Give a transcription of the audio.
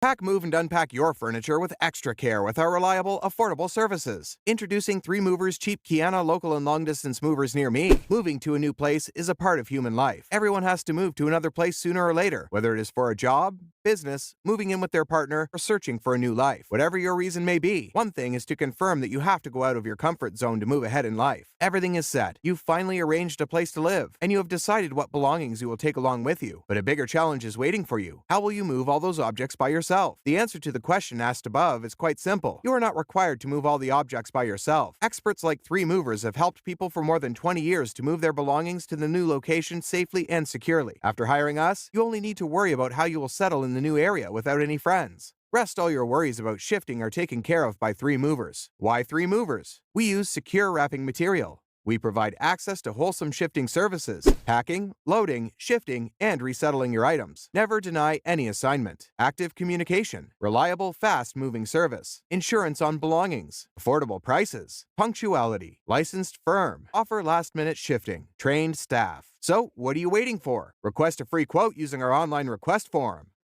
Pack, move, and unpack your furniture with extra care with our reliable, affordable services. Introducing 3 Movers Cheap Kiana local and long-distance movers near me. Moving to a new place is a part of human life. Everyone has to move to another place sooner or later, whether it is for a job, business, moving in with their partner, or searching for a new life. Whatever your reason may be, one thing is to confirm that you have to go out of your comfort zone to move ahead in life. Everything is set. You've finally arranged a place to live, and you have decided what belongings you will take along with you. But a bigger challenge is waiting for you. How will you move all those objects by yourself? The answer to the question asked above is quite simple. You are not required to move all the objects by yourself. Experts like 3 Movers have helped people for more than 20 years to move their belongings to the new location safely and securely. After hiring us, you only need to worry about how you will settle in the new area without any friends. Rest all your worries about shifting are taken care of by 3 Movers. Why 3 Movers? We use secure wrapping material. We provide access to wholesome shifting services, packing, loading, shifting, and resettling your items. Never deny any assignment. Active communication, reliable, fast-moving service, insurance on belongings, affordable prices, punctuality, licensed firm, offer last-minute shifting, trained staff. So, what are you waiting for? Request a free quote using our online request form.